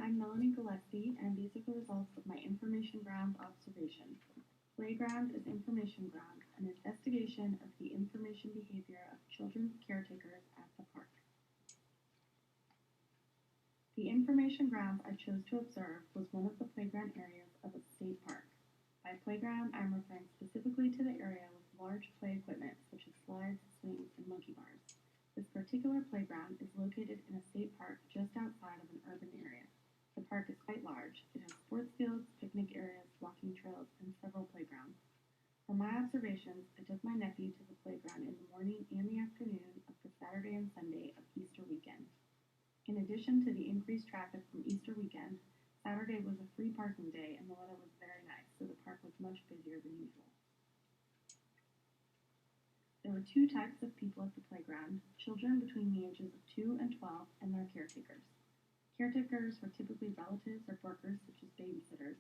I'm Melanie Gillespie, and these are the results of my Information Ground observation. Playground is Information Ground, an investigation of the information behavior of children's caretakers at the park. The information ground I chose to observe was one of the playground areas of a state park. By playground, I'm referring specifically to the area with large play equipment such as slides, swings, and monkey bars. This particular playground is located in a state park just outside of an urban area. The park is quite large. It has sports fields, picnic areas, walking trails, and several playgrounds. From my observations, I took my nephew to the playground in the morning and the afternoon of the Saturday and Sunday of Easter weekend. In addition to the increased traffic from Easter weekend, Saturday was a free parking day and the weather was very nice, so the park was much busier than usual. There were two types of people at the playground: children between the ages of 2 and 12 and their caretakers. Caretakers were typically relatives or workers such as babysitters,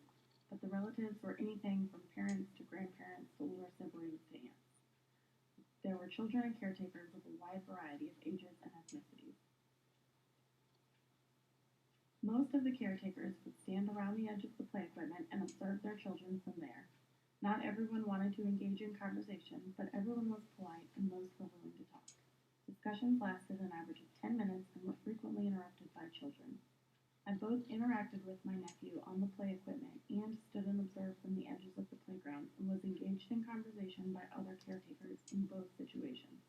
but the relatives were anything from parents to grandparents to older siblings to aunts. There were children and caretakers of a wide variety of ages and ethnicities. Most of the caretakers would stand around the edge of the play equipment and observe their children from there. Not everyone wanted to engage in conversation, but everyone was polite and most were willing to talk. Discussions lasted an average of 10 minutes and were frequently interrupted by children. I both interacted with my nephew on the play equipment and stood and observed from the edges of the playground and was engaged in conversation by other caretakers in both situations.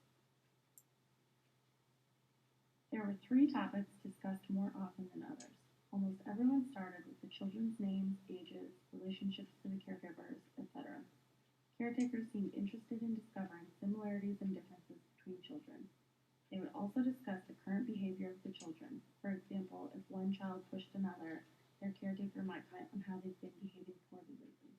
There were three topics discussed more often than others. Almost everyone started with the children's names, ages, relationships to the caregivers, etc. Caretakers seemed interested in discovering similarities and differences between children. They would also discuss the current behavior of the children. For example, if one child pushed another, their caretaker might comment on how they've been behaving poorly lately.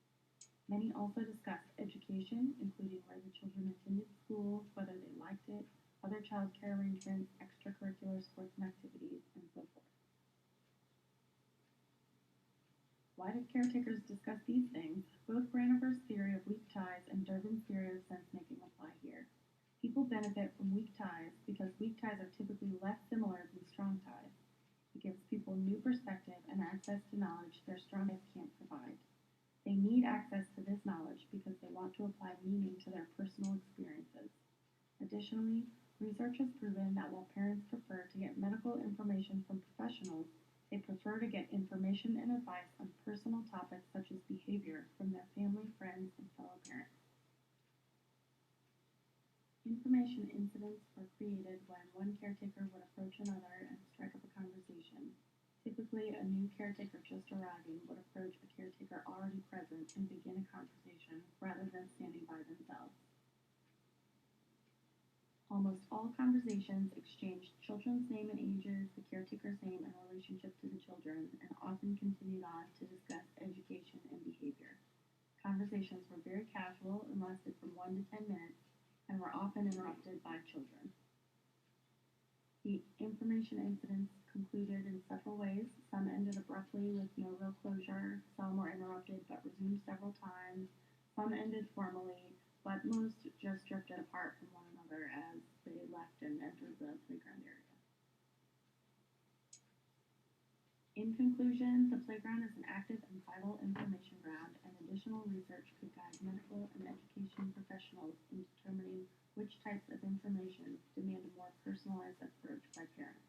Many also discussed education, including where the children attended school, whether they liked it, other child care arrangements, extracurricular sports and activities, and so forth. Why did caretakers discuss these things? Both Granover's theory of weak ties and Durbin's theory of sense-making apply here. People benefit from weak ties because weak ties are typically less similar than strong ties. It gives people new perspective and access to knowledge their strong ties can't provide. They need access to this knowledge because they want to apply meaning to their personal experiences. Additionally, research has proven that while parents prefer to get medical information from professionals, they prefer to get information and advice on personal topics such as behavior from their family, friends, and fellow parents. Information incidents were created when one caretaker would approach another and strike up a conversation. Typically, a new caretaker just arriving would approach a caretaker already present and begin a conversation rather than standing by themselves. Almost all conversations exchanged children's name and ages, the caretaker's name and relationship to the children, and often continued on to discuss education and behavior. Conversations were very casual and lasted from 1 to 10 minutes and were often interrupted by children. The information incidents concluded in several ways. Some ended abruptly with no real closure, some were interrupted but resumed several times, some ended formally, but most just drifted apart from one another as they left and entered the playground area. In conclusion, the playground is an active and vital information ground, and additional research could guide medical and education professionals in determining which types of information demand a more personalized approach by parents.